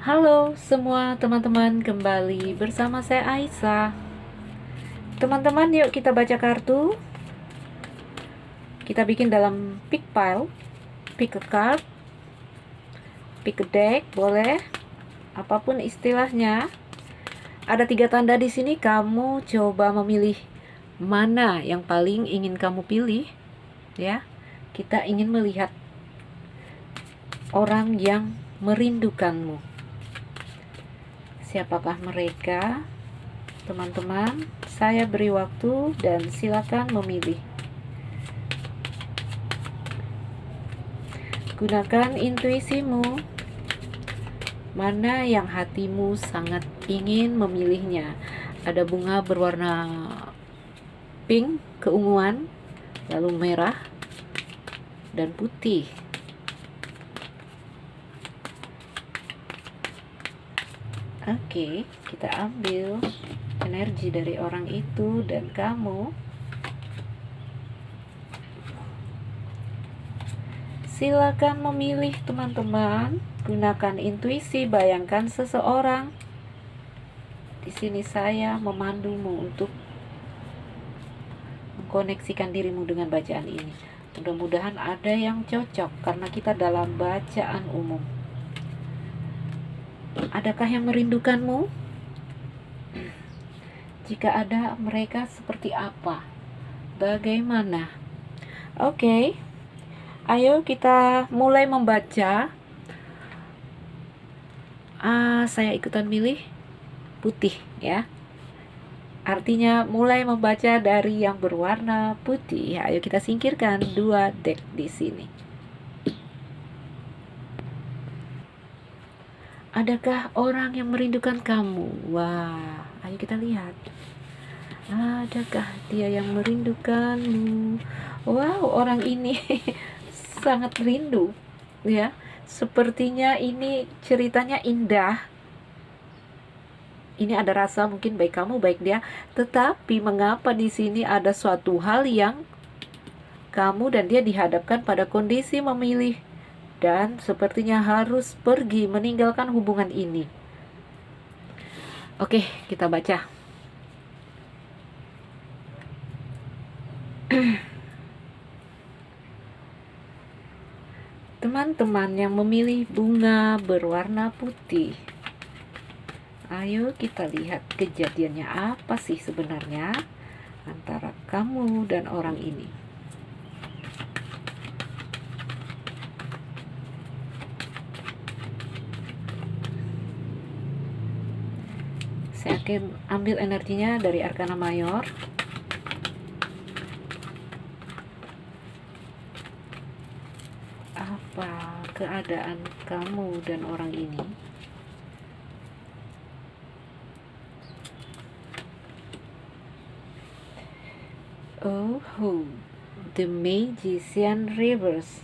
Halo semua teman-teman, kembali bersama saya Aisyah. Teman-teman, yuk kita baca kartu. Kita bikin dalam pick pile, pick a card, pick a deck, boleh. Apapun istilahnya. Ada 3 tanda di sini, kamu coba memilih mana yang paling ingin kamu pilih, ya. Kita ingin melihat orang yang merindukanmu. Siapakah mereka? Teman-teman, saya beri waktu dan silakan memilih. Gunakan intuisimu. Mana yang hatimu sangat ingin memilihnya? Ada bunga berwarna pink, keunguan, lalu merah, dan putih. Oke, kita ambil energi dari orang itu dan kamu. Silakan memilih, teman-teman. Gunakan intuisi, bayangkan seseorang. Di sini saya memandumu untuk mengkoneksikan dirimu dengan bacaan ini. Mudah-mudahan ada yang cocok karena kita dalam bacaan umum. Adakah yang merindukanmu? Jika ada, mereka seperti apa? Bagaimana? Oke. Ayo kita mulai membaca. Saya ikutan milih putih ya. Artinya mulai membaca dari yang berwarna putih. Ayo kita singkirkan 2 deck di sini. Adakah orang yang merindukan kamu? Wah, ayo kita lihat. Adakah dia yang merindukanmu? Wow, orang ini sangat rindu, ya. Sepertinya ini ceritanya indah. Ini ada rasa mungkin baik kamu, baik dia. Tetapi mengapa di sini ada suatu hal yang kamu dan dia dihadapkan pada kondisi memilih dan sepertinya harus pergi meninggalkan hubungan ini. Oke, kita baca. Teman-teman yang memilih bunga berwarna putih, ayo kita lihat kejadiannya apa sih sebenarnya antara kamu dan orang ini. Saya akan ambil energinya dari Arkana Mayor. Apa keadaan kamu dan orang ini? Oh, the Magician Reverse.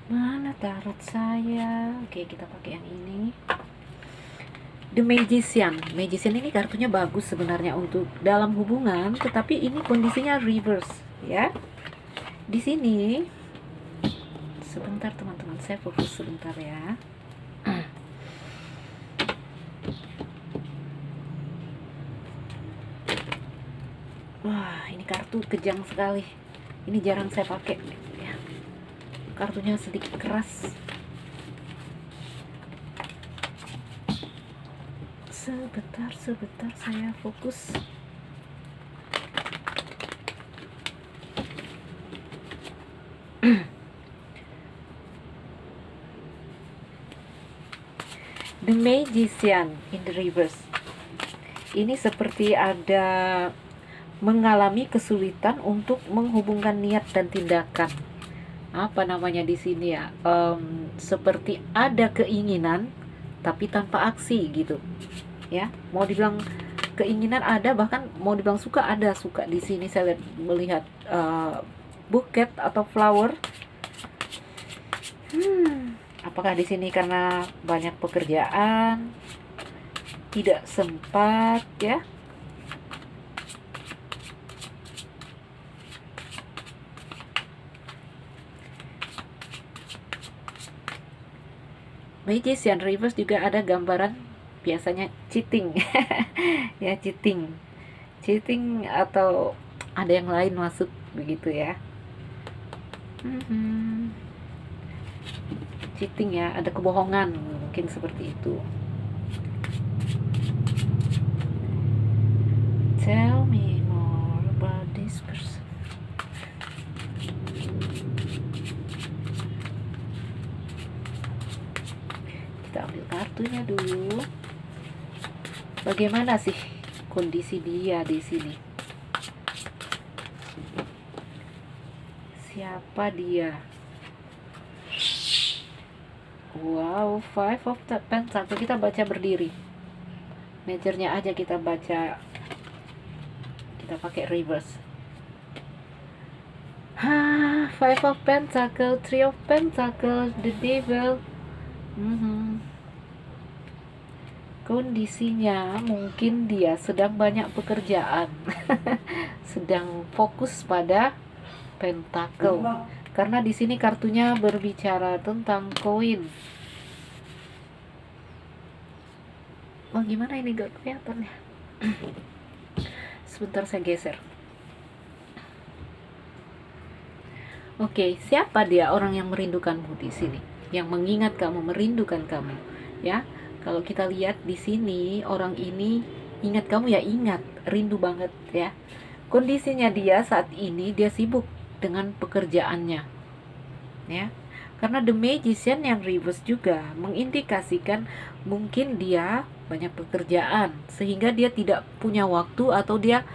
Mana tarot saya? Oke, kita pakai yang ini. The Magician. Magician ini kartunya bagus sebenarnya untuk dalam hubungan, tetapi ini kondisinya reverse, ya. Di sini sebentar teman-teman, saya fokus sebentar ya. Wah, ini kartu kejang sekali. Ini jarang saya pakai ya. Kartunya sedikit keras. Sebentar saya fokus. The Magician in the reverse. Ini seperti ada mengalami kesulitan untuk menghubungkan niat dan tindakan. Apa namanya di sini ya? Seperti ada keinginan tapi tanpa aksi gitu. Ya, mau dibilang keinginan ada, bahkan mau dibilang suka ada, suka di sini saya melihat buket atau flower. Apakah di sini karena banyak pekerjaan, tidak sempat ya? Magician reverse juga ada gambaran biasanya cheating. Ya, cheating atau ada yang lain masuk begitu ya. Cheating ya, ada kebohongan mungkin seperti itu. Tell me more about this person. Kita ambil kartunya dulu. Bagaimana sih kondisi dia di sini? Siapa dia? Wow, Five of Pentacles. Kita baca berdiri. Majornya aja kita baca. Kita pakai reverse. Five of Pentacles, Three of Pentacles, the Devil. Kondisinya mungkin dia sedang banyak pekerjaan. Sedang fokus pada Pentacle. Karena di sini kartunya berbicara tentang koin. Oh, gimana ini gak kelihatan ya? Sebentar saya geser. Oke, siapa dia orang yang merindukanmu di sini? Yang mengingat kamu, merindukan kamu, ya. Kalau kita lihat di sini, orang ini ingat kamu ya, ingat, rindu banget ya. Kondisinya dia saat ini dia sibuk dengan pekerjaannya, ya. Karena The Magician yang reverse juga mengindikasikan mungkin dia banyak pekerjaan sehingga dia tidak punya waktu atau dia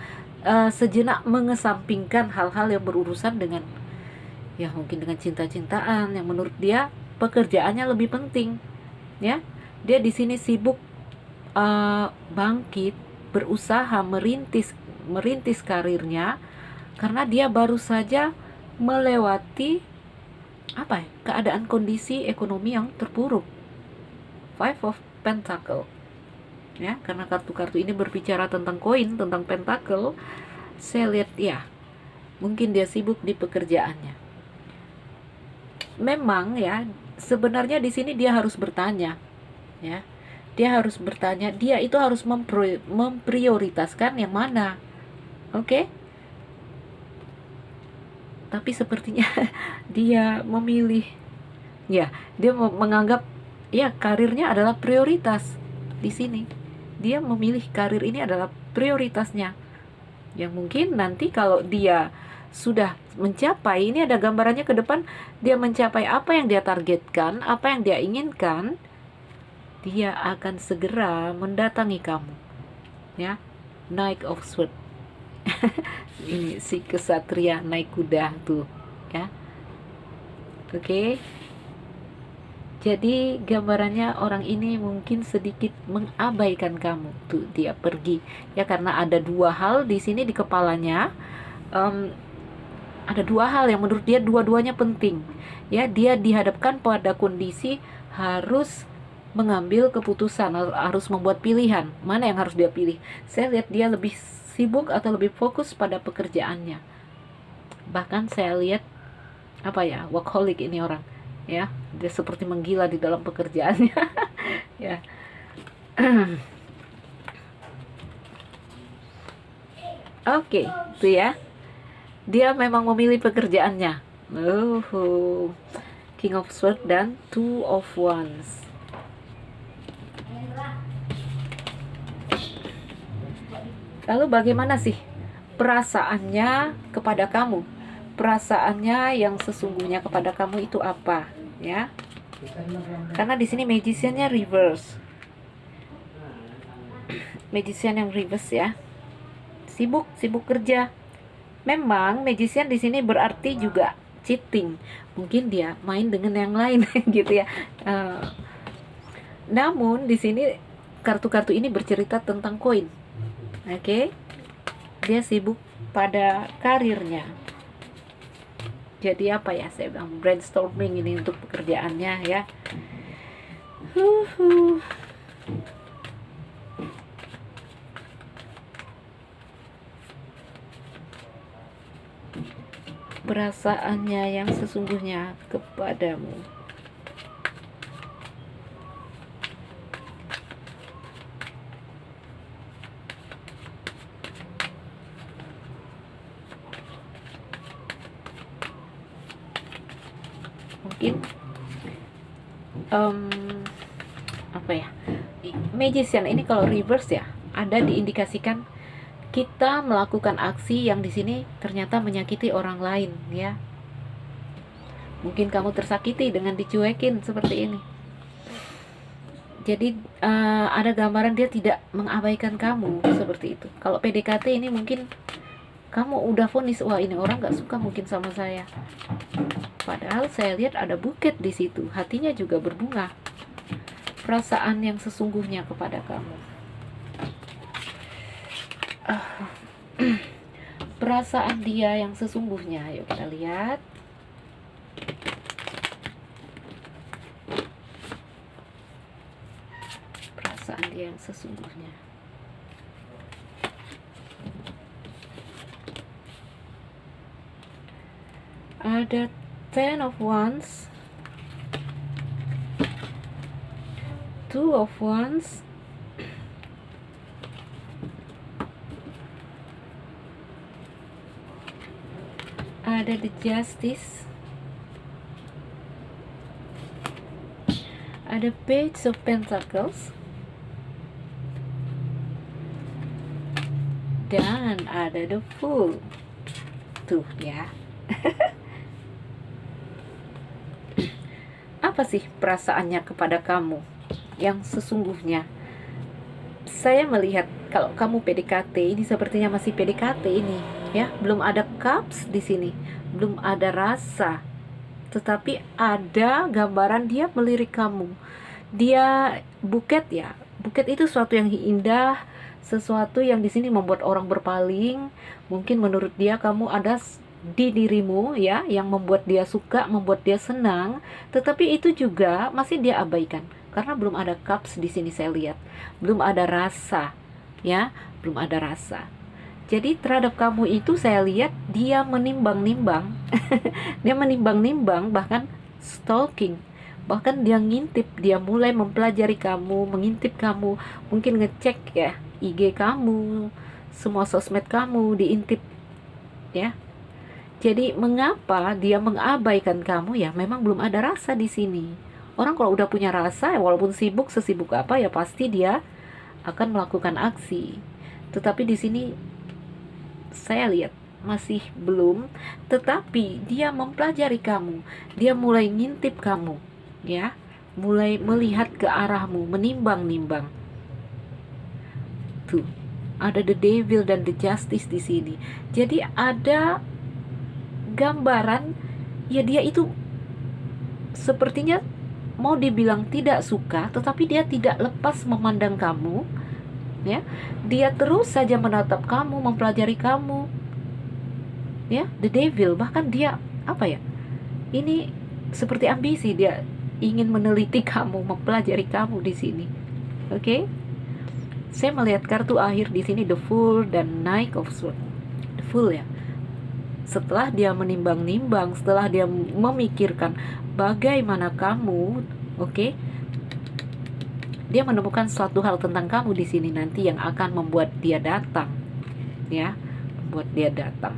sejenak mengesampingkan hal-hal yang berurusan dengan ya mungkin dengan cinta-cintaan yang menurut dia pekerjaannya lebih penting, ya. Dia di sini sibuk bangkit, berusaha merintis karirnya karena dia baru saja melewati keadaan kondisi ekonomi yang terpuruk. Five of Pentacle, ya, karena kartu-kartu ini berbicara tentang koin, tentang pentacle. Saya lihat ya, mungkin dia sibuk di pekerjaannya. Memang ya, sebenarnya di sini dia harus bertanya, ya. Dia harus bertanya, dia itu harus memprioritaskan yang mana. Oke? Tapi sepertinya dia memilih, ya, dia menganggap ya karirnya adalah prioritas di sini. Dia memilih karir ini adalah prioritasnya. Yang mungkin nanti kalau dia sudah mencapai, ini ada gambarannya ke depan, dia mencapai apa yang dia targetkan, apa yang dia inginkan, dia akan segera mendatangi kamu, ya. Knight of Swords. Ini si kesatria naik kuda tuh, ya. Oke. Jadi gambarannya orang ini mungkin sedikit mengabaikan kamu tuh, dia pergi, ya, karena ada dua hal di sini di kepalanya. Ada dua hal yang menurut dia dua-duanya penting, ya. Dia dihadapkan pada kondisi harus mengambil keputusan, harus membuat pilihan. Mana yang harus dia pilih? Saya lihat dia lebih sibuk atau lebih fokus pada pekerjaannya. Bahkan saya lihat workaholic ini orang, ya. Dia seperti menggila di dalam pekerjaannya. Ya. Oke, itu ya. Dia memang memilih pekerjaannya. King of Swords dan Two of Wands. Lalu bagaimana sih perasaannya kepada kamu? Perasaannya yang sesungguhnya kepada kamu itu apa, ya? Karena di sini Magician-nya reverse. Magician yang reverse, ya. Sibuk kerja. Memang Magician di sini berarti juga cheating. Mungkin dia main dengan yang lain gitu ya. Namun di sini kartu-kartu ini bercerita tentang koin. Oke. Dia sibuk pada karirnya. Jadi saya bilang brainstorming ini untuk pekerjaannya, ya. Perasaannya yang sesungguhnya kepadamu. mungkin apa ya, magician ini kalau reverse ya, ada diindikasikan kita melakukan aksi yang di sini ternyata menyakiti orang lain ya. Mungkin kamu tersakiti dengan dicuekin seperti ini. Jadi ada gambaran dia tidak mengabaikan kamu seperti itu. Kalau PDKT ini mungkin kamu udah vonis, wah ini orang gak suka mungkin sama saya. Padahal saya lihat ada buket di situ, hatinya juga berbunga. Perasaan yang sesungguhnya kepada kamu. Perasaan dia yang sesungguhnya, yuk kita lihat. Perasaan dia yang sesungguhnya. Ada Ten of Wands, Two of Wands, ada the Justice, ada Page of Pentacles, dan ada the Fool. Tuh ya. Apa sih perasaannya kepada kamu yang sesungguhnya? Saya melihat kalau kamu PDKT ini sepertinya masih PDKT ini ya, belum ada cups di sini, belum ada rasa, tetapi ada gambaran dia melirik kamu. Dia buket ya, buket itu sesuatu yang indah, sesuatu yang di sini membuat orang berpaling. Mungkin menurut dia kamu ada di dirimu ya, yang membuat dia suka, membuat dia senang, tetapi itu juga masih dia abaikan karena belum ada cups di sini. Saya lihat belum ada rasa ya, belum ada rasa. Jadi terhadap kamu itu saya lihat dia menimbang-nimbang. Dia menimbang-nimbang, bahkan stalking, bahkan dia ngintip, dia mulai mempelajari kamu, mengintip kamu, mungkin ngecek ya IG kamu, semua sosmed kamu diintip ya. Jadi mengapa dia mengabaikan kamu ya? Memang belum ada rasa di sini. Orang kalau udah punya rasa, walaupun sibuk sesibuk apa ya pasti dia akan melakukan aksi. Tetapi di sini saya lihat masih belum. Tetapi dia mempelajari kamu, dia mulai ngintip kamu, ya, mulai melihat ke arahmu, menimbang-nimbang. Tuh, ada the devil dan the justice di sini. Jadi ada gambaran ya dia itu sepertinya mau dibilang tidak suka, tetapi dia tidak lepas memandang kamu ya. Dia terus saja menatap kamu, mempelajari kamu ya, the devil. Bahkan dia apa ya, ini seperti ambisi, dia ingin meneliti kamu, mempelajari kamu di sini. Oke? Saya melihat kartu akhir di sini, the Fool dan Knight of Swords. The Fool ya. Setelah dia menimbang-nimbang, setelah dia memikirkan bagaimana kamu, oke, dia menemukan suatu hal tentang kamu di sini nanti yang akan membuat dia datang, ya, membuat dia datang.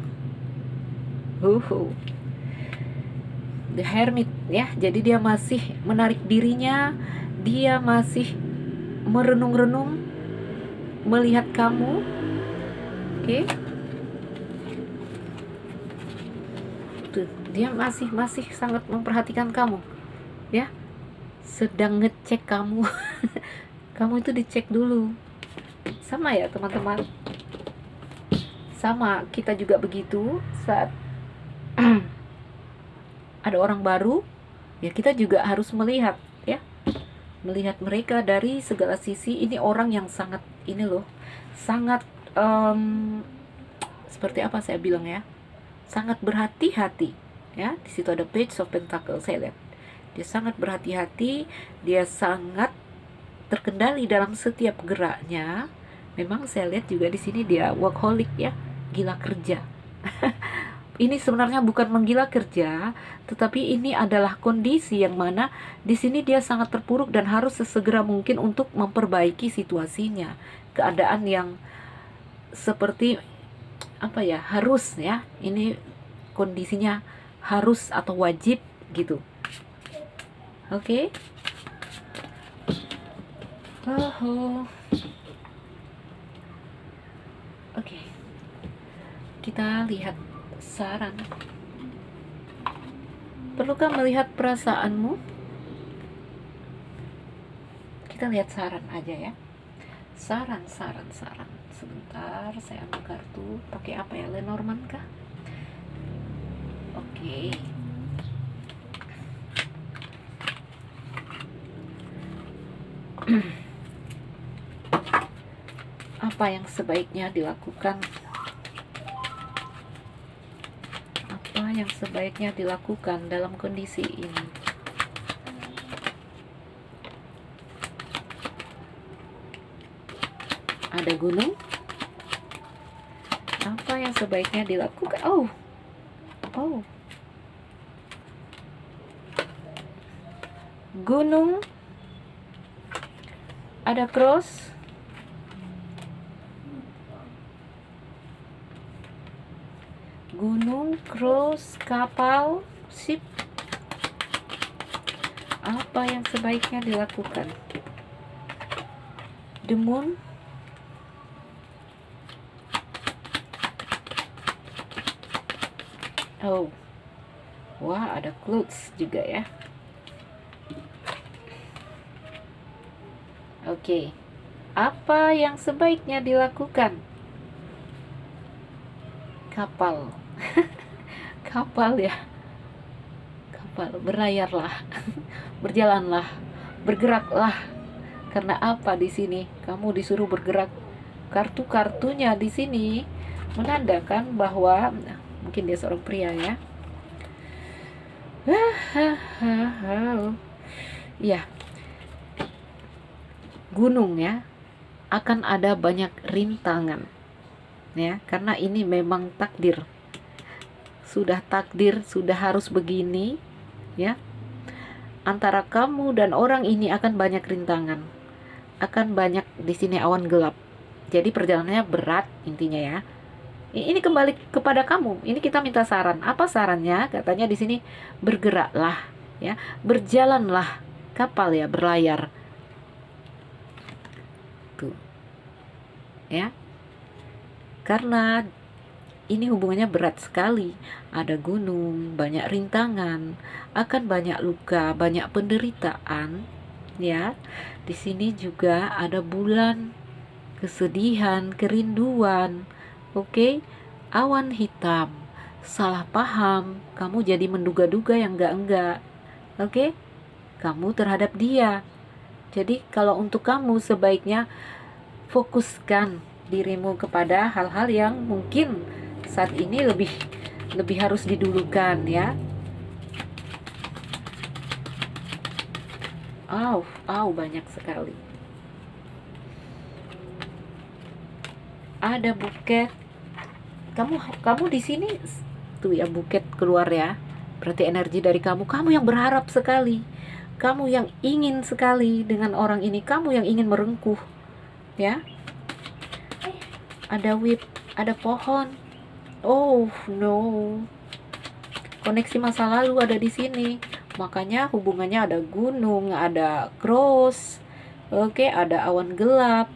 The Hermit ya, jadi dia masih menarik dirinya, dia masih merenung-renung, melihat kamu, oke. Dia masih sangat memperhatikan kamu ya, sedang ngecek kamu. Kamu itu dicek dulu. Sama ya teman-teman, sama kita juga begitu. Saat ada orang baru ya, kita juga harus melihat ya, melihat mereka dari segala sisi. Ini orang yang sangat ini loh, sangat seperti apa saya bilang ya, sangat berhati-hati ya. Di situ ada Page of Pentacles, saya lihat dia sangat berhati-hati, dia sangat terkendali dalam setiap geraknya. Memang saya lihat juga di sini dia workaholic ya, gila kerja. Ini sebenarnya bukan menggila kerja, tetapi ini adalah kondisi yang mana di sini dia sangat terpuruk dan harus sesegera mungkin untuk memperbaiki situasinya. Keadaan yang seperti apa ya, harus ya, ini kondisinya harus atau wajib gitu. Oke. Oh. Oke. Kita lihat saran. Perlukah melihat perasaanmu? Kita lihat saran aja ya. Saran. Sebentar, saya ambil kartu. Pakai apa ya? Lenormand kah? Oke. Apa yang sebaiknya dilakukan? Apa yang sebaiknya dilakukan dalam kondisi ini? Ada gunung. Apa yang sebaiknya dilakukan? Oh. Gunung. Ada cross. Gunung, cross, kapal, ship. Apa yang sebaiknya dilakukan? The moon. Oh. Wah, ada clouds juga ya. Oke. Apa yang sebaiknya dilakukan? Kapal. Kapal ya. Kapal, berlayarlah. Berjalanlah. Bergeraklah. Karena apa di sini? Kamu disuruh bergerak. Kartu-kartunya di sini menandakan bahwa mungkin dia seorang pria ya. Ya. Gunung ya. Akan ada banyak rintangan. Ya, karena ini memang takdir. Sudah takdir, sudah harus begini, ya. Antara kamu dan orang ini akan banyak rintangan. Akan banyak di sini awan gelap. Jadi perjalanannya berat intinya ya. Ini kembali kepada kamu. Ini kita minta saran. Apa sarannya? Katanya di sini bergeraklah, ya. Berjalanlah kapal ya, berlayar. Tuh. Ya. Karena ini hubungannya berat sekali. Ada gunung, banyak rintangan, akan banyak luka, banyak penderitaan, ya. Di sini juga ada bulan, kesedihan, kerinduan. Oke, awan hitam, salah paham, kamu jadi menduga-duga yang enggak. Oke, kamu terhadap dia. Jadi kalau untuk kamu sebaiknya fokuskan dirimu kepada hal-hal yang mungkin saat ini lebih harus didulukan ya. Banyak sekali. Ada buket. Kamu di sini tuh ya, buket keluar ya. Berarti energi dari kamu yang berharap sekali. Kamu yang ingin sekali dengan orang ini, kamu yang ingin merengkuh. Ya. Ada whip, ada pohon. Oh no, koneksi masa lalu ada di sini. Makanya hubungannya ada gunung, ada cross, oke, ada awan gelap.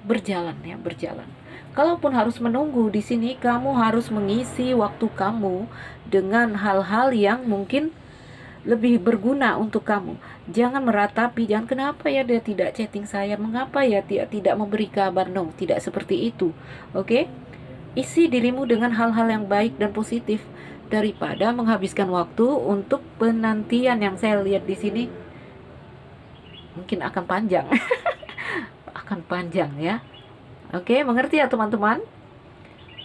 Berjalan ya, berjalan. Kalaupun harus menunggu di sini, kamu harus mengisi waktu kamu dengan hal-hal yang mungkin lebih berguna untuk kamu. Jangan meratapi, jangan kenapa ya dia tidak chatting saya, mengapa ya dia tidak memberi kabar. No, tidak seperti itu. Oke? Isi dirimu dengan hal-hal yang baik dan positif daripada menghabiskan waktu untuk penantian yang saya lihat di sini mungkin akan panjang. Akan panjang ya. Oke, mengerti ya teman-teman?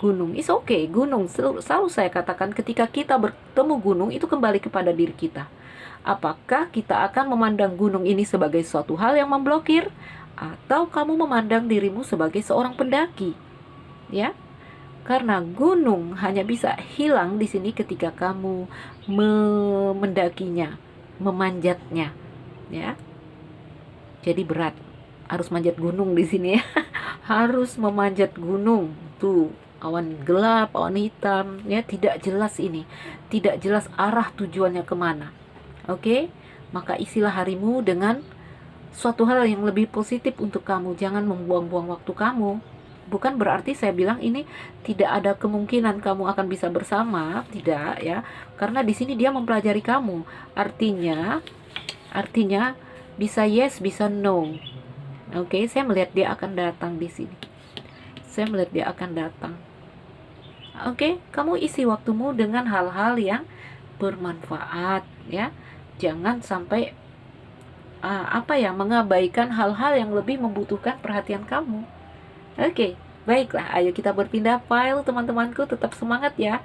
Gunung, is okay. Gunung, selalu saya katakan ketika kita bertemu gunung, itu kembali kepada diri kita. Apakah kita akan memandang gunung ini sebagai suatu hal yang memblokir, atau kamu memandang dirimu sebagai seorang pendaki? Ya, karena gunung hanya bisa hilang di sini ketika kamu mendakinya, memanjatnya. Ya, jadi berat. Harus manjat gunung di sini ya. Harus memanjat gunung. Tuh, awan gelap, awan hitam, ya, tidak jelas ini. Tidak jelas arah tujuannya kemana. Oke? maka isilah harimu dengan suatu hal yang lebih positif untuk kamu. Jangan membuang-buang waktu kamu. Bukan berarti saya bilang ini tidak ada kemungkinan kamu akan bisa bersama, tidak ya. Karena di sini dia mempelajari kamu. Artinya bisa yes, bisa no. Oke, saya melihat dia akan datang di sini. Saya melihat dia akan datang. Oke, kamu isi waktumu dengan hal-hal yang bermanfaat ya. Jangan sampai mengabaikan hal-hal yang lebih membutuhkan perhatian kamu. Oke, baiklah, ayo kita berpindah file teman-temanku. Tetap semangat ya.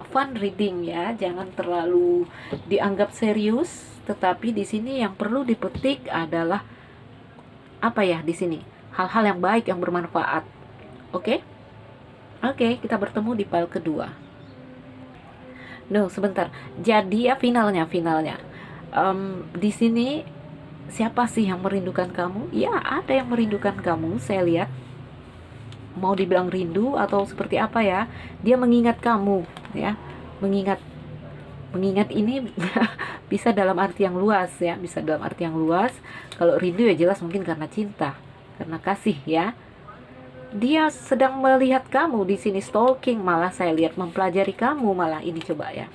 Fun reading ya, jangan terlalu dianggap serius. Tetapi di sini yang perlu dipetik adalah di sini hal-hal yang baik yang bermanfaat. Oke, kita bertemu di file kedua. Sebentar. Jadi ya finalnya. Di sini siapa sih yang merindukan kamu? Ya, ada yang merindukan kamu. Saya lihat. Mau dibilang rindu atau seperti apa ya? Dia mengingat kamu, ya. Mengingat ini bisa dalam arti yang luas ya. Bisa dalam arti yang luas. Kalau rindu ya jelas mungkin karena cinta, karena kasih ya. Dia sedang melihat kamu di sini, stalking, malah saya lihat mempelajari kamu malah. Ini coba ya.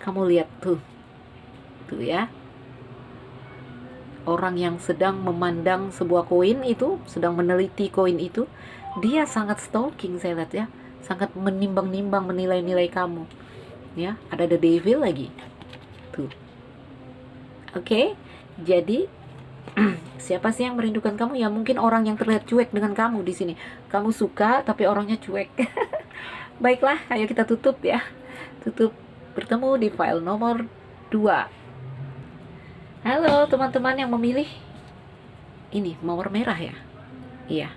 Kamu lihat tuh ya. Orang yang sedang memandang sebuah koin itu, sedang meneliti koin itu, dia sangat stalking saya lihat ya. Sangat menimbang-nimbang, menilai-nilai kamu. Ya, ada the devil lagi. Tuh. Oke. Jadi siapa sih yang merindukan kamu? Ya mungkin orang yang terlihat cuek dengan kamu di sini. Kamu suka tapi orangnya cuek. Baiklah, ayo kita tutup ya. Tutup. Bertemu di file nomor 2. Halo teman-teman yang memilih ini mawar merah ya. Iya.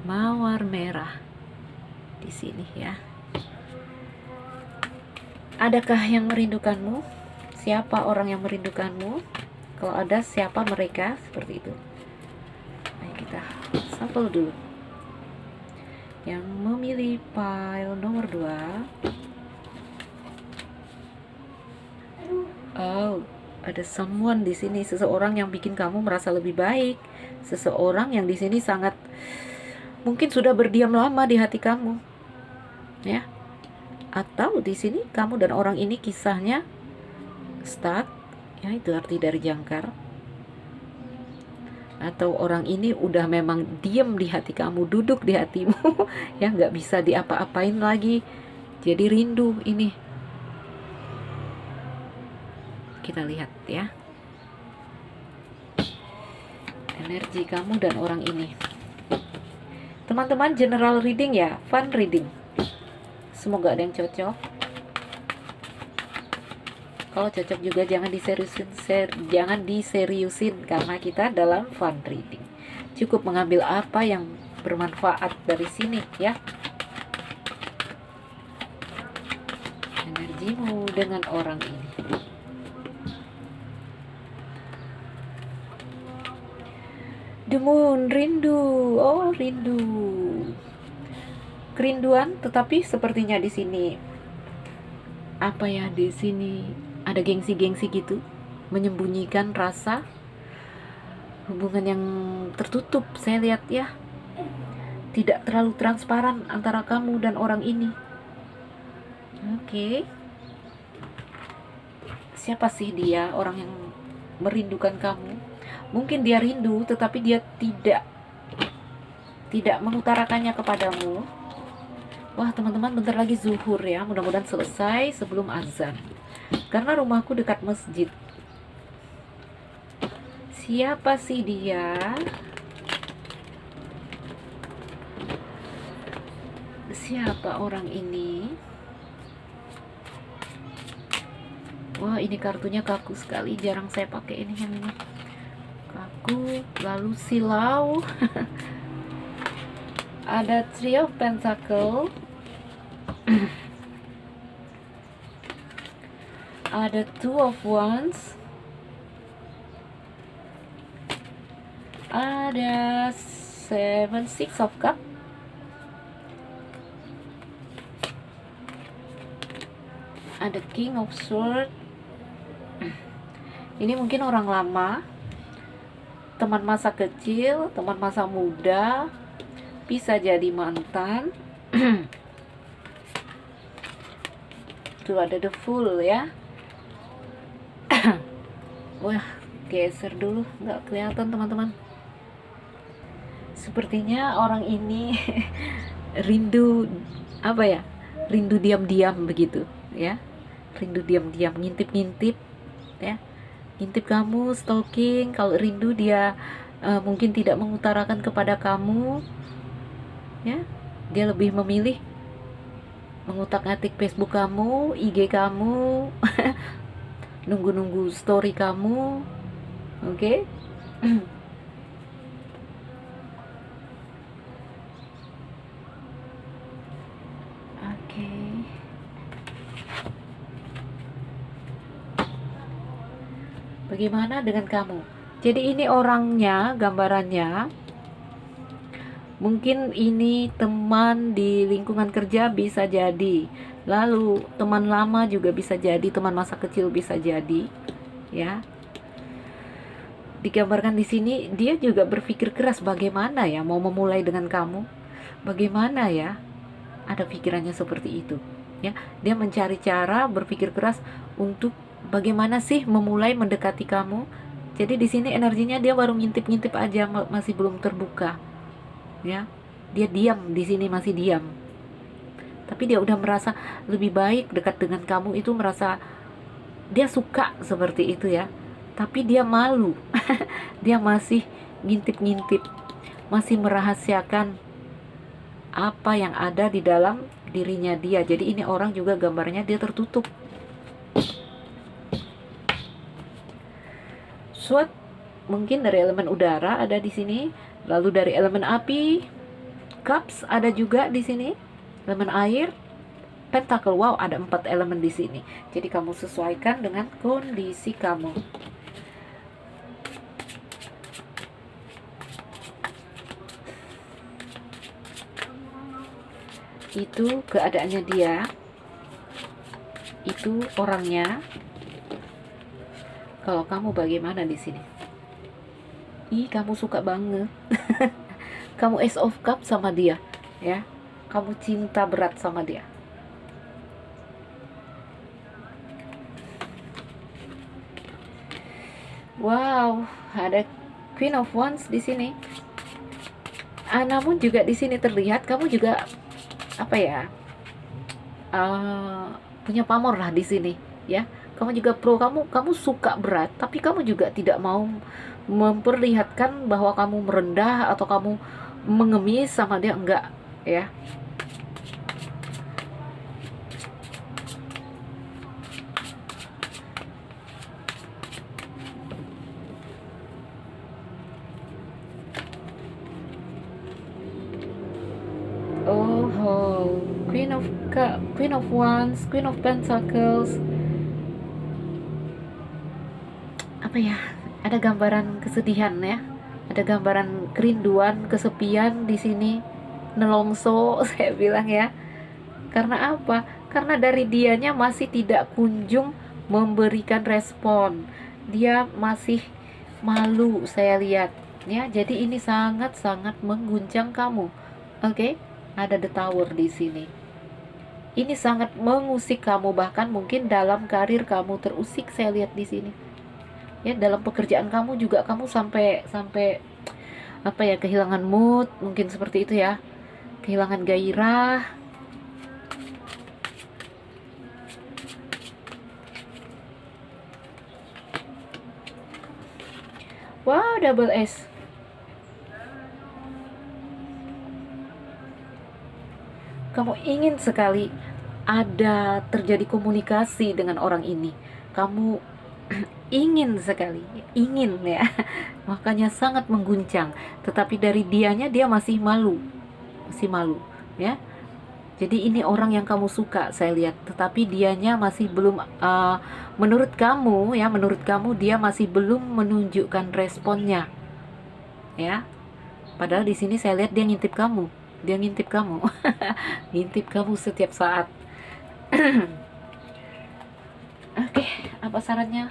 Mawar merah di sini ya. Adakah yang merindukanmu? Siapa orang yang merindukanmu? Kalau ada, siapa mereka? Seperti itu. Ayo kita sampel dulu. Yang memilih file nomor 2. Oh, ada someone di sini, seseorang yang bikin kamu merasa lebih baik. Seseorang yang di sini sangat mungkin sudah berdiam lama di hati kamu. Ya. Atau di sini kamu dan orang ini kisahnya stuck. Ya, itu arti dari jangkar. Atau orang ini udah memang diam di hati kamu, duduk di hatimu. Ya, nggak bisa diapa-apain lagi. Jadi rindu ini. Kita lihat ya. Energi kamu dan orang ini. Teman-teman, general reading ya, fun reading. Semoga ada yang cocok. Kalau cocok juga jangan diseriusin karena kita dalam fun reading. Cukup mengambil apa yang bermanfaat dari sini ya. Energimu dengan orang ini. The Moon, rindu. Oh, rindu. Kerinduan, tetapi sepertinya di sini di sini ada gengsi-gengsi gitu, menyembunyikan rasa hubungan yang tertutup. Saya lihat ya, tidak terlalu transparan antara kamu dan orang ini. Oke. Siapa sih dia, orang yang merindukan kamu? Mungkin dia rindu, tetapi dia tidak mengutarakannya kepadamu. Wah teman-teman, bentar lagi zuhur ya. Mudah-mudahan selesai sebelum azan. Karena rumahku dekat masjid. Siapa sih dia? Siapa orang ini? Wah, ini kartunya kaku sekali. Jarang saya pakai ini yang ini. Kaku, lalu silau. Ada Three of Pentacles. Ada Two of Wands. Ada Six of Cups. Ada King of Swords. Ini mungkin orang lama, teman masa kecil, teman masa muda, bisa jadi mantan. Tuh ada the Fool ya. Wah, geser dulu, nggak kelihatan teman-teman. Sepertinya orang ini rindu, apa ya, rindu diam-diam begitu ya, rindu diam-diam, ngintip-ngintip ya, ngintip kamu, stalking. Kalau rindu dia mungkin tidak mengutarakan kepada kamu ya, dia lebih memilih mengutak-atik Facebook kamu, IG kamu, nunggu-nunggu story kamu. Oke. Oke. Bagaimana dengan kamu? Jadi ini orangnya, gambarannya mungkin ini teman di lingkungan kerja bisa jadi, lalu teman lama juga bisa jadi, teman masa kecil bisa jadi ya. Digambarkan di sini dia juga berpikir keras bagaimana ya mau memulai dengan kamu, bagaimana ya, ada pikirannya seperti itu ya. Dia mencari cara, berpikir keras untuk bagaimana sih memulai mendekati kamu. Jadi di sini energinya dia baru ngintip-ngintip aja, masih belum terbuka ya. Dia diam di sini, masih diam, tapi dia udah merasa lebih baik dekat dengan kamu, itu merasa dia suka seperti itu ya. Tapi dia malu. Dia masih ngintip-ngintip, masih merahasiakan apa yang ada di dalam dirinya dia. Jadi ini orang juga gambarnya dia tertutup. Sword mungkin dari elemen udara ada di sini, lalu dari elemen api, Cups ada juga di sini, elemen air, Pentacle. Wow, ada 4 elemen di sini. Jadi kamu sesuaikan dengan kondisi kamu. Itu keadaannya dia, itu orangnya. Kalau kamu bagaimana di sini? Ih, kamu suka banget. Kamu Ace of Cup sama dia ya. Kamu cinta berat sama dia. Wow, ada Queen of Wands di sini. Namun juga di sini terlihat kamu juga apa ya? Punya pamor lah di sini ya. Kamu juga pro, kamu suka berat, tapi kamu juga tidak mau memperlihatkan bahwa kamu merendah atau kamu mengemis sama dia, enggak ya. Oh, Queen of Cup, Queen of Wands, Queen of Pentacles. Apa ya? Ada gambaran kesedihan ya. Ada gambaran kerinduan, kesepian di sini. Nelongso saya bilang ya. Karena apa? Karena dari dianya masih tidak kunjung memberikan respon. Dia masih malu saya lihat ya. Jadi ini sangat-sangat mengguncang kamu. Oke? Ada the tower di sini. Ini sangat mengusik kamu, bahkan mungkin dalam karir kamu terusik saya lihat di sini. Ya, dalam pekerjaan kamu juga kamu sampai apa ya, kehilangan mood, mungkin seperti itu ya. Kehilangan gairah. Wow, double S. Kamu ingin sekali ada terjadi komunikasi dengan orang ini. Kamu ingin sekali, ingin ya. Makanya sangat mengguncang. Tetapi dari dianya dia masih malu ya. Jadi ini orang yang kamu suka saya lihat, tetapi dianya masih belum menurut kamu ya, menurut kamu dia masih belum menunjukkan responnya ya. Padahal di sini saya lihat dia ngintip kamu, ngintip kamu setiap saat. Oke, apa sarannya?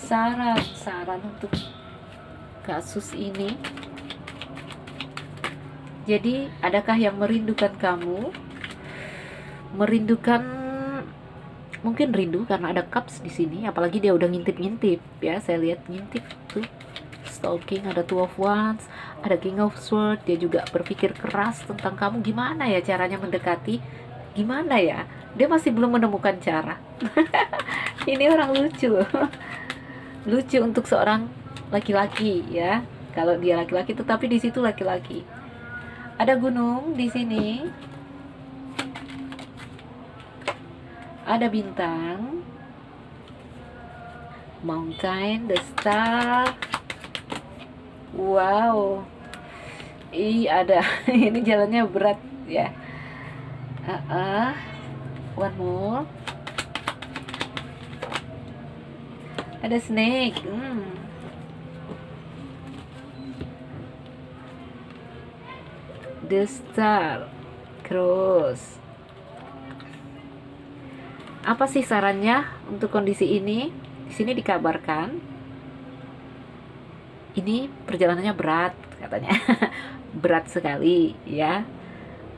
saran untuk kasus ini. Jadi, adakah yang merindukan kamu? Merindukan, mungkin rindu karena ada cups di sini, apalagi dia udah ngintip-ngintip ya. Saya lihat ngintip tuh. Stalking, ada Two of Wands, ada King of Swords. Dia juga berpikir keras tentang kamu, gimana ya caranya mendekati, gimana ya. Dia masih belum menemukan cara. Ini orang lucu. Lucu untuk seorang laki-laki ya. Kalau dia laki-laki, tetapi di situ laki-laki. Ada gunung di sini. Ada bintang. Mountain, the star. Wow. Ada. Ini jalannya berat ya. One more. Ada snake. The star. Cross. Apa sih sarannya untuk kondisi ini? Di sini dikabarkan ini perjalanannya berat katanya. Berat sekali ya.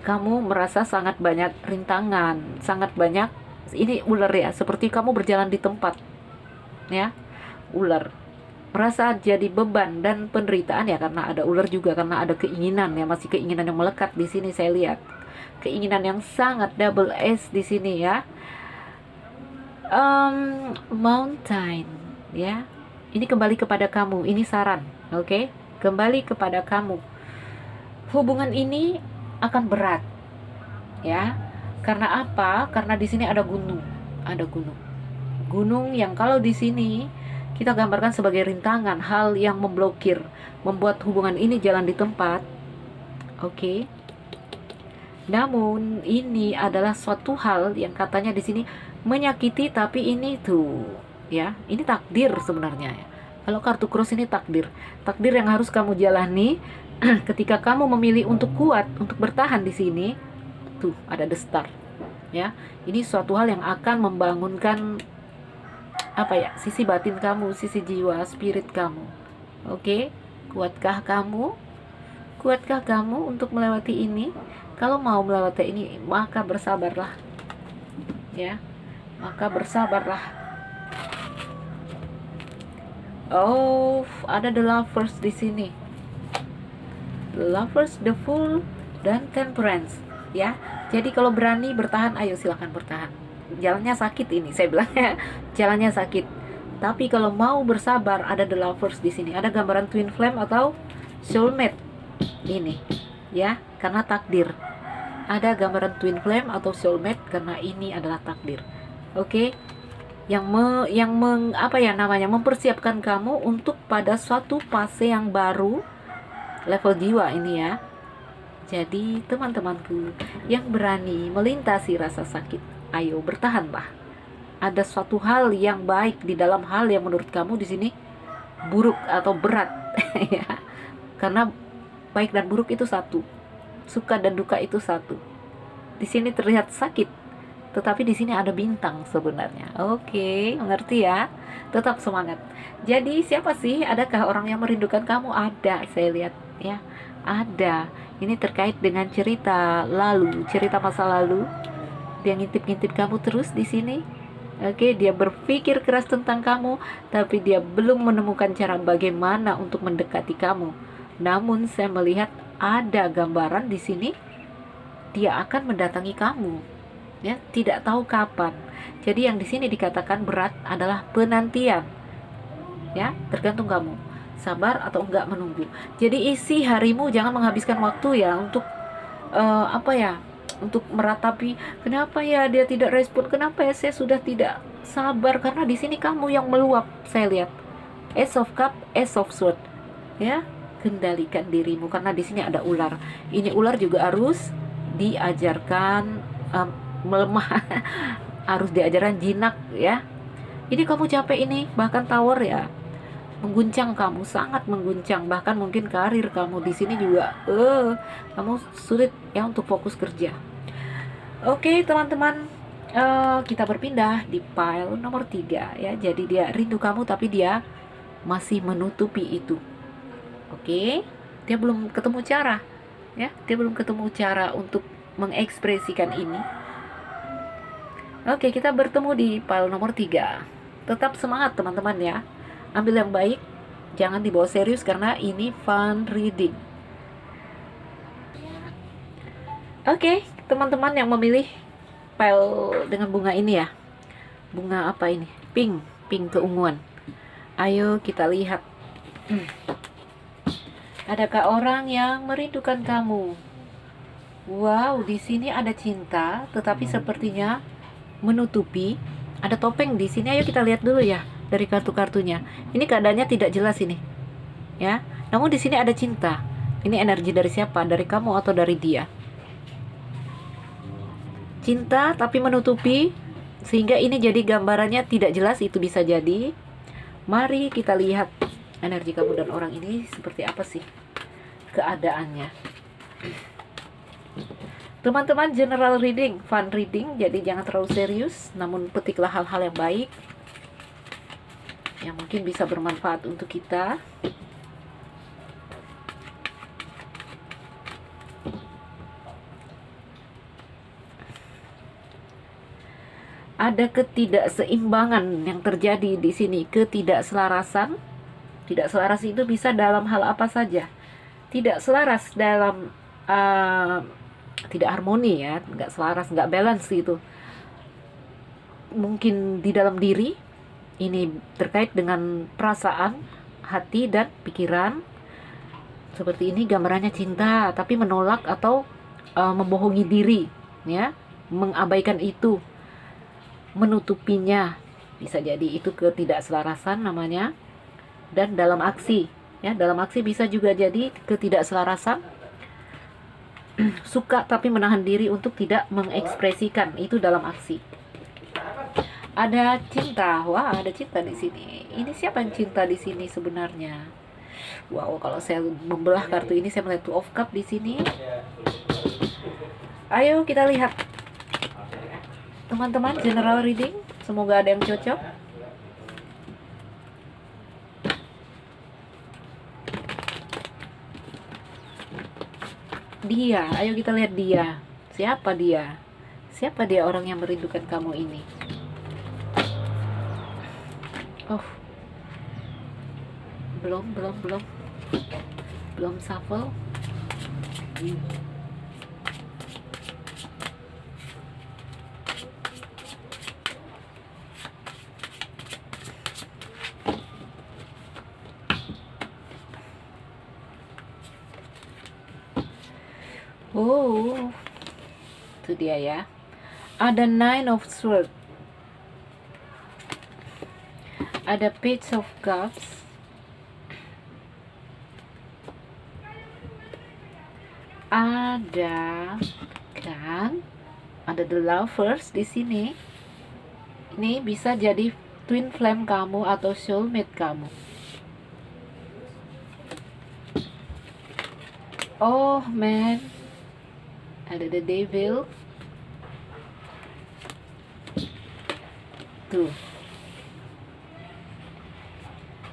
Kamu merasa sangat banyak rintangan, sangat banyak, ini ular ya, seperti kamu berjalan di tempat ya. Ular merasa jadi beban dan penderitaan ya, karena ada ular juga, karena ada keinginan ya, masih keinginan yang melekat di sini. Saya lihat keinginan yang sangat double S di sini ya. Mountain ya, ini kembali kepada kamu, ini saran, oke? Kembali kepada kamu. Hubungan ini akan berat ya. Karena apa? Karena di sini ada gunung, gunung yang kalau di sini kita gambarkan sebagai rintangan, hal yang memblokir, membuat hubungan ini jalan di tempat, oke? Namun ini adalah suatu hal yang katanya di sini menyakiti, tapi ini tuh ya, ini takdir sebenarnya ya. Kalau kartu cross ini takdir yang harus kamu jalani. Ketika kamu memilih untuk kuat, untuk bertahan di sini, tuh ada the star ya. Ini suatu hal yang akan membangunkan apa ya, sisi batin kamu, sisi jiwa, spirit kamu, oke? Kuatkah kamu untuk melewati ini? Kalau mau melewati ini, maka bersabarlah ya. Maka bersabarlah. Oh, ada the lovers di sini. The lovers, the fool, dan temperance ya. Jadi kalau berani bertahan, ayo silahkan bertahan. Jalannya sakit ini, saya bilang ya. Jalannya sakit. Tapi kalau mau bersabar, ada the lovers di sini. Ada gambaran twin flame atau soulmate ini ya, karena takdir. Ada gambaran twin flame atau soulmate karena ini adalah takdir. Oke, mempersiapkan kamu untuk pada suatu fase yang baru, level jiwa ini ya. Jadi teman-temanku yang berani melintasi rasa sakit, ayo bertahanlah. Ada suatu hal yang baik di dalam hal yang menurut kamu di sini buruk atau berat ya. Karena baik dan buruk itu satu, suka dan duka itu satu. Di sini terlihat sakit, tetapi di sini ada bintang sebenarnya. Oke, mengerti ya? Tetap semangat. Jadi siapa sih? Adakah orang yang merindukan kamu? Ada, saya lihat ya. Ada. Ini terkait dengan cerita lalu, cerita masa lalu. Dia ngintip-ngintip kamu terus di sini. Oke, dia berpikir keras tentang kamu, tapi dia belum menemukan cara bagaimana untuk mendekati kamu. Namun saya melihat ada gambaran di sini dia akan mendatangi kamu. Ya, tidak tahu kapan. Jadi yang di sini dikatakan berat adalah penantian. Ya, tergantung kamu sabar atau enggak menunggu. Jadi isi harimu, jangan menghabiskan waktu ya untuk untuk meratapi kenapa ya dia tidak respon, kenapa ya saya sudah tidak sabar, karena di sini kamu yang meluap. Saya lihat Ace of Cup, Ace of Sword. Ya, kendalikan dirimu karena di sini ada ular. Ini ular juga harus diajarkan melemah, harus diajarkan jinak ya. Ini kamu capek ini, bahkan tower ya mengguncang kamu, sangat mengguncang, bahkan mungkin karir kamu di sini juga kamu sulit ya untuk fokus kerja. Oke teman-teman, Kita berpindah di pile nomor 3 ya. Jadi dia rindu kamu tapi dia masih menutupi itu. Oke, dia belum ketemu cara ya. Dia belum ketemu cara untuk mengekspresikan ini. Oke, kita bertemu di pile nomor 3. Tetap semangat teman-teman ya. Ambil yang baik, jangan dibawa serius karena ini fun reading. Oke, teman-teman yang memilih pile dengan bunga ini ya. Bunga apa ini? Pink keunguan. Ayo kita lihat. Adakah orang yang merindukan kamu? Wow, di sini ada cinta, tetapi sepertinya menutupi. Ada topeng di sini. Ayo kita lihat dulu ya dari kartu-kartunya. Ini keadaannya tidak jelas ini, ya. Namun di sini ada cinta. Ini energi dari siapa? Dari kamu atau dari dia? Cinta tapi menutupi, sehingga ini jadi gambarannya tidak jelas. Itu bisa jadi. Mari kita lihat energi kamu dan orang ini seperti apa sih keadaannya. Teman-teman, general reading, fun reading, jadi jangan terlalu serius, namun petiklah hal-hal yang baik yang mungkin bisa bermanfaat untuk kita. Ada ketidakseimbangan yang terjadi di sini, ketidakselarasan. Tidak selaras itu bisa dalam hal apa saja. Tidak selaras dalam tidak harmoni ya, nggak selaras, nggak balance itu. Mungkin di dalam diri, ini terkait dengan perasaan, hati dan pikiran. Seperti ini gambarannya cinta, tapi menolak atau membohongi diri, ya, mengabaikan itu, menutupinya. Bisa jadi itu ketidakselarasan namanya. Dan dalam aksi, ya, dalam aksi bisa juga jadi ketidakselarasan. Suka tapi menahan diri untuk tidak mengekspresikan itu dalam aksi. Ada cinta, wah ada cinta di sini. Ini siapa yang cinta di sini sebenarnya? Wow, kalau saya membelah kartu ini saya melihat Two of Cup di sini. Ayo kita lihat, teman-teman, general reading. Semoga ada yang cocok. Dia, ayo kita lihat dia. Siapa dia? Siapa dia orang yang merindukan kamu ini? Oh, belum shuffle. Oh, itu dia ya. Ada Nine of Swords, ada Page of Cups, ada The Lovers di sini. Ini bisa jadi twin flame kamu atau soulmate kamu. Oh man, ada The Devil. Tuh.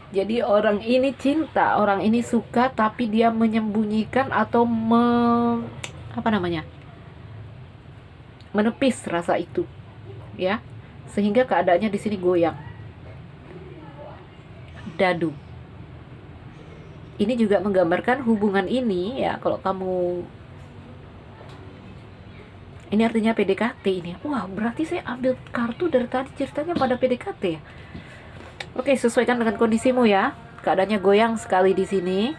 Jadi orang ini cinta, orang ini suka, tapi dia menyembunyikan atau menepis rasa itu, ya, sehingga keadaannya di sini goyang. Dadu. Ini juga menggambarkan hubungan ini, ya. Kalau kamu, ini artinya PDKT ini. Wah, berarti saya ambil kartu dari tadi ceritanya pada PDKT ya. Oke, sesuaikan dengan kondisimu ya. Keadaannya goyang sekali di sini.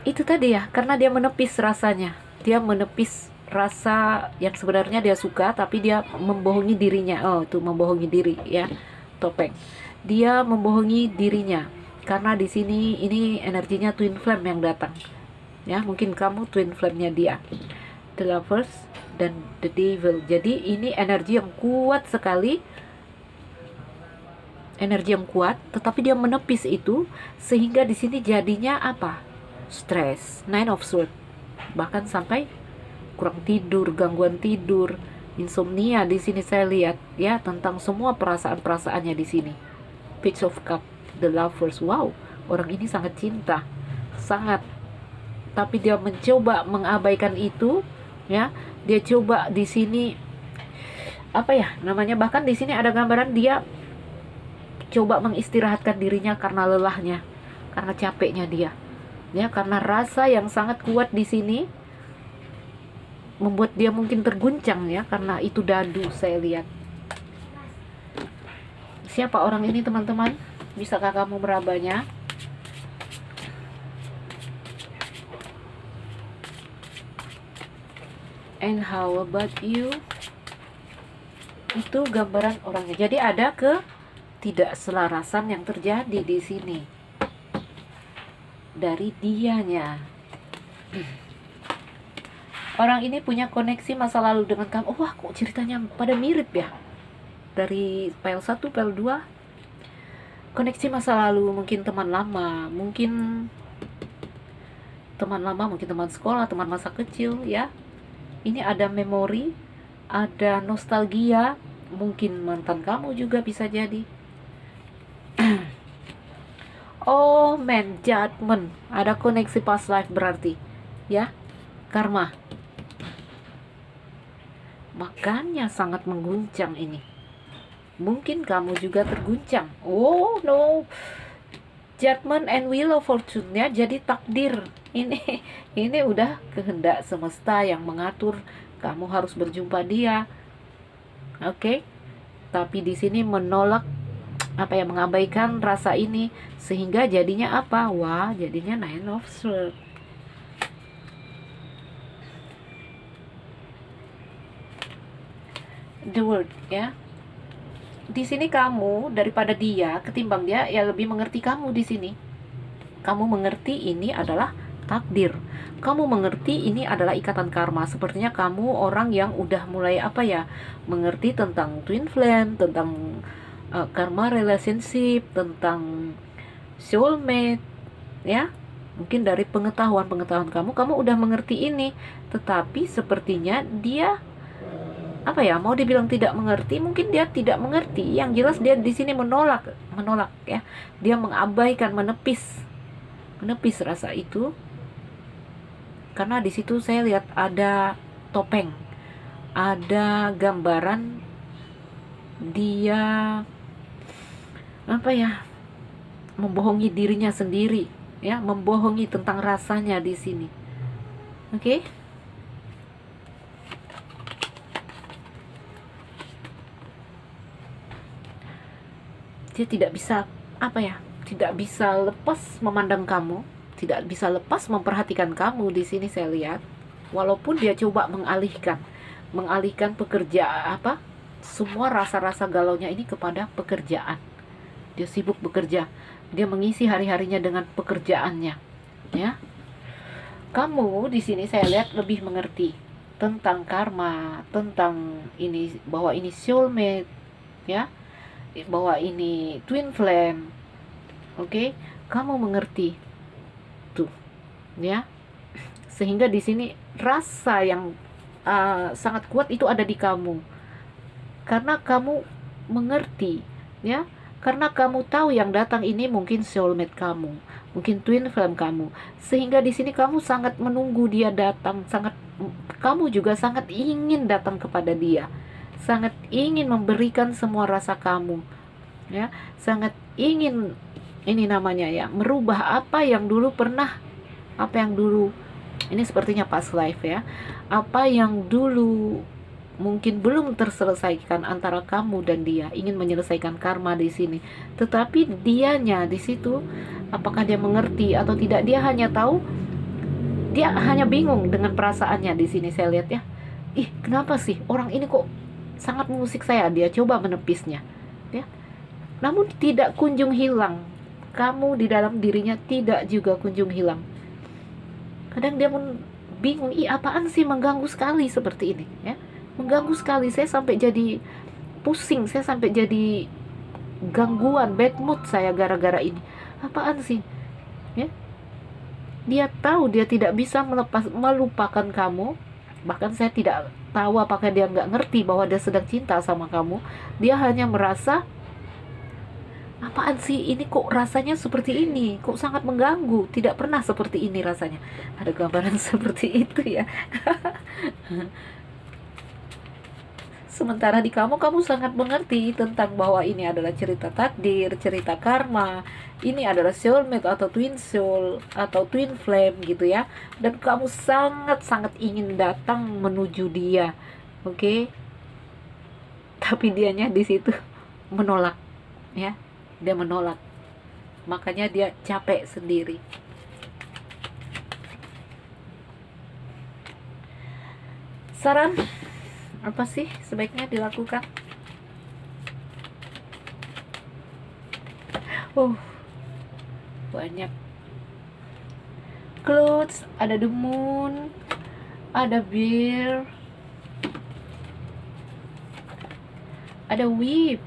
Itu tadi ya, karena dia menepis rasanya. Dia menepis rasa yang sebenarnya dia suka, tapi dia membohongi dirinya. Oh, itu membohongi diri ya. Topeng. Dia membohongi dirinya. Karena di sini ini energinya twin flame yang datang. Ya, mungkin kamu twin flame-nya dia. The Lovers dan The Devil. Jadi ini energi yang kuat sekali. Energi yang kuat, tetapi dia menepis itu sehingga di sini jadinya apa? Stres. Nine of Swords. Bahkan sampai kurang tidur, gangguan tidur, insomnia di sini saya lihat ya, tentang semua perasaan-perasaannya di sini. Page of Cup, the lovers. Wow, orang ini sangat cinta, sangat, tapi dia mencoba mengabaikan itu ya. Dia coba di sini apa ya namanya, bahkan di sini ada gambaran dia coba mengistirahatkan dirinya karena lelahnya, karena capeknya dia ya, karena rasa yang sangat kuat di sini membuat dia mungkin terguncang ya, karena itu dadu saya lihat. Siapa orang ini teman-teman? Bisakah kamu merabanya? And how about you? Itu gambaran orangnya. Jadi ada ketidakselarasan yang terjadi di sini dari dianya. Orang ini punya koneksi masa lalu dengan kamu. Wah, kok ceritanya pada mirip ya? Dari file 1, file 2. Koneksi masa lalu, mungkin teman lama, mungkin teman sekolah, teman masa kecil ya. Ini ada memori, ada nostalgia, mungkin mantan kamu juga bisa jadi. Oh man, judgment, ada koneksi past life berarti ya, karma. Makanya sangat mengguncang ini. Mungkin kamu juga terguncang. Oh no, judgment and wheel of fortune ya, jadi takdir. Ini udah kehendak semesta yang mengatur kamu harus berjumpa dia. Oke. Tapi di sini menolak apa ya, mengabaikan rasa ini, sehingga jadinya apa? Wah, jadinya Nine of Swords. The World ya. Di sini kamu daripada dia, ketimbang dia ya lebih mengerti kamu di sini. Kamu mengerti ini adalah takdir. Kamu mengerti ini adalah ikatan karma. Sepertinya kamu orang yang udah mulai apa ya, mengerti tentang twin flame, tentang karma relationship, tentang soulmate ya. Mungkin dari pengetahuan kamu udah mengerti ini. Tetapi sepertinya dia apa ya, mau dibilang tidak mengerti, mungkin dia tidak mengerti. Yang jelas dia di sini menolak ya. Dia mengabaikan, menepis rasa itu. Karena di situ saya lihat ada topeng, ada gambaran dia apa ya, membohongi dirinya sendiri ya, membohongi tentang rasanya di sini. Oke? Dia tidak bisa apa ya, tidak bisa lepas memandang kamu, tidak bisa lepas memperhatikan kamu di sini saya lihat. Walaupun dia coba mengalihkan pekerjaan apa, semua rasa-rasa galaunya ini kepada pekerjaan. Dia sibuk bekerja, dia mengisi hari-harinya dengan pekerjaannya ya. Kamu di sini saya lihat lebih mengerti tentang karma, tentang ini, bahwa ini soulmate ya, bahwa ini twin flame. Oke, kamu mengerti tuh ya, sehingga di sini rasa yang sangat kuat itu ada di kamu, karena kamu mengerti ya, karena kamu tahu yang datang ini mungkin soulmate kamu, mungkin twin flame kamu, sehingga di sini kamu sangat menunggu dia datang, kamu juga sangat ingin datang kepada dia, sangat ingin memberikan semua rasa kamu ya, sangat ingin ini namanya ya, merubah apa yang dulu pernah, apa yang dulu ini sepertinya past life ya, apa yang dulu mungkin belum terselesaikan antara kamu dan dia, ingin menyelesaikan karma di sini. Tetapi dianya di situ, apakah dia mengerti atau tidak, dia hanya tahu, dia hanya bingung dengan perasaannya di sini saya lihat ya. Ih, kenapa sih orang ini kok sangat mengusik saya? Dia coba menepisnya ya, namun tidak kunjung hilang. Kamu di dalam dirinya tidak juga kunjung hilang. Kadang dia pun bingung, apaan sih mengganggu sekali seperti ini ya, mengganggu sekali, saya sampai jadi pusing, saya sampai jadi gangguan, bad mood saya gara-gara ini, apaan sih ya. Dia tahu dia tidak bisa melupakan kamu Bahkan saya tidak tahu apakah dia nggak ngerti bahwa dia sedang cinta sama kamu. Dia hanya merasa, apaan sih ini, kok rasanya seperti ini, kok sangat mengganggu, tidak pernah seperti ini rasanya. Ada gambaran seperti itu ya. Sementara di kamu sangat mengerti tentang bahwa ini adalah cerita takdir, cerita karma, ini adalah soulmate atau twin soul atau twin flame gitu ya. Dan kamu sangat-sangat ingin datang menuju dia, oke? Tapi dianya di situ menolak, ya. Dia menolak. Makanya dia capek sendiri. Saran apa sih sebaiknya dilakukan? Banyak. Clothes, ada the moon, ada beer, ada whip.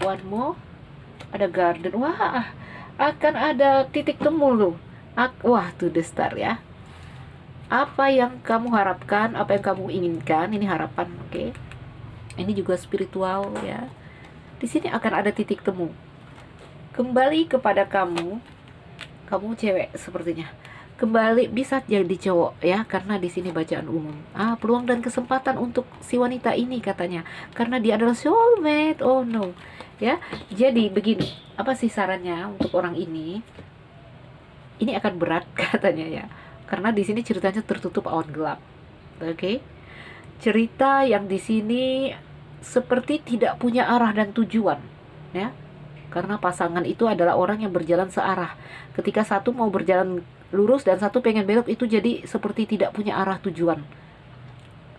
One more, ada garden. Wah, akan ada titik temu loh. Wah, to the star ya. Apa yang kamu harapkan, apa yang kamu inginkan, ini harapan, oke? Ini juga spiritual ya. Di sini akan ada titik temu. Kembali kepada kamu cewek sepertinya. Kembali bisa jadi cowok ya, karena di sini bacaan umum. Peluang dan kesempatan untuk si wanita ini katanya, karena dia adalah soulmate. Oh no. Ya. Jadi begini, apa sih sarannya untuk orang ini? Ini akan berat katanya ya. Karena di sini ceritanya tertutup awan gelap. Oke. Cerita yang di sini seperti tidak punya arah dan tujuan, ya. Karena pasangan itu adalah orang yang berjalan searah. Ketika satu mau berjalan lurus dan satu pengen belok, itu jadi seperti tidak punya arah tujuan.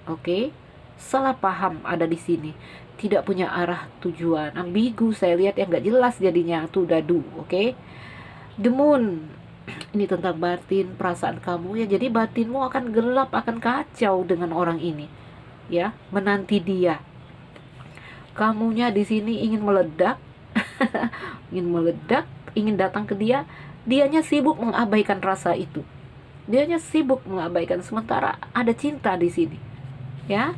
Oke. Salah paham ada di sini. Tidak punya arah tujuan. Ambigu saya lihat yang nggak jelas jadinya. Tuh dadu. Oke. The Moon. Ini tentang batin, perasaan kamu ya. Jadi batinmu akan gelap, akan kacau dengan orang ini. Ya, menanti dia. Kamunya di sini ingin meledak. Ingin meledak, ingin datang ke dia. Dianya sibuk mengabaikan rasa itu. Dianya sibuk mengabaikan, sementara ada cinta di sini. Ya.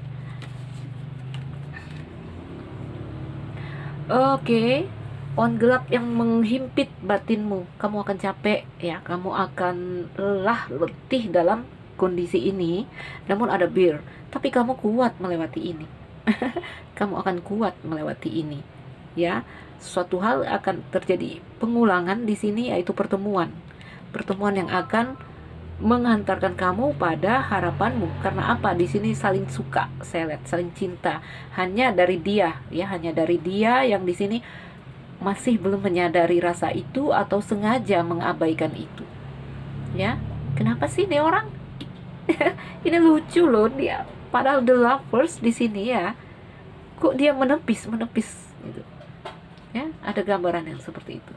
Oke. On gelap yang menghimpit batinmu. Kamu akan capek ya, kamu akan lelah, letih dalam kondisi ini. Namun ada bir, tapi kamu kuat melewati ini. Kamu akan kuat melewati ini. Ya, suatu hal akan terjadi pengulangan di sini, yaitu pertemuan. Pertemuan yang akan menghantarkan kamu pada harapanmu. Karena apa? Di sini saling suka, saya lihat saling cinta. Hanya dari dia, ya, hanya dari dia yang di sini masih belum menyadari rasa itu atau sengaja mengabaikan itu. Ya, kenapa sih ini orang? Ini lucu loh dia. Padahal the lovers di sini ya, kok dia menepis gitu. Ya, ada gambaran yang seperti itu.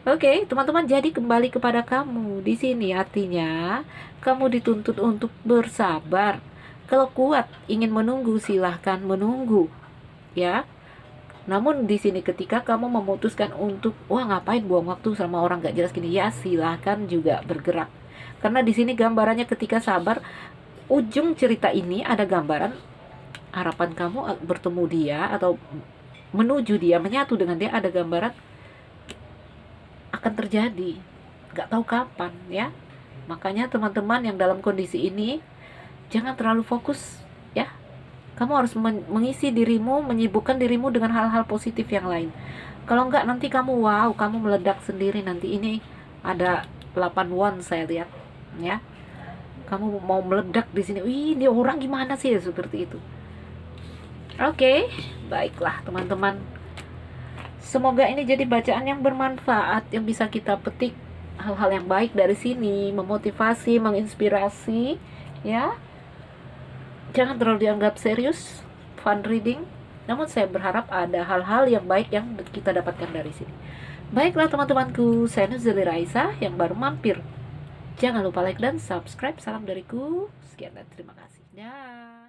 Oke, teman-teman, jadi kembali kepada kamu. Di sini artinya kamu dituntut untuk bersabar. Kalau kuat ingin menunggu, silahkan menunggu. Ya. Namun di sini ketika kamu memutuskan untuk ngapain buang waktu sama orang gak jelas gini, ya silahkan juga bergerak. Karena di sini gambarannya ketika sabar, ujung cerita ini ada gambaran harapan kamu bertemu dia atau menuju dia, menyatu dengan dia, ada gambaran akan terjadi. Gak tahu kapan ya. Makanya teman-teman yang dalam kondisi ini jangan terlalu fokus ya. Kamu harus mengisi dirimu, menyibukkan dirimu dengan hal-hal positif yang lain. Kalau enggak nanti kamu kamu meledak sendiri nanti. Ini ada 8 saya lihat ya. Kamu mau meledak di sini. Wih, ini orang gimana sih ya, seperti itu. Oke, baiklah teman-teman. Semoga ini jadi bacaan yang bermanfaat, yang bisa kita petik hal-hal yang baik dari sini, memotivasi, menginspirasi ya. Jangan terlalu dianggap serius, fun reading. Namun saya berharap ada hal-hal yang baik yang kita dapatkan dari sini. Baiklah teman-temanku, saya Nuzeli Raisa yang baru mampir. Jangan lupa like dan subscribe. Salam dariku. Sekian dan terima kasih. Dah.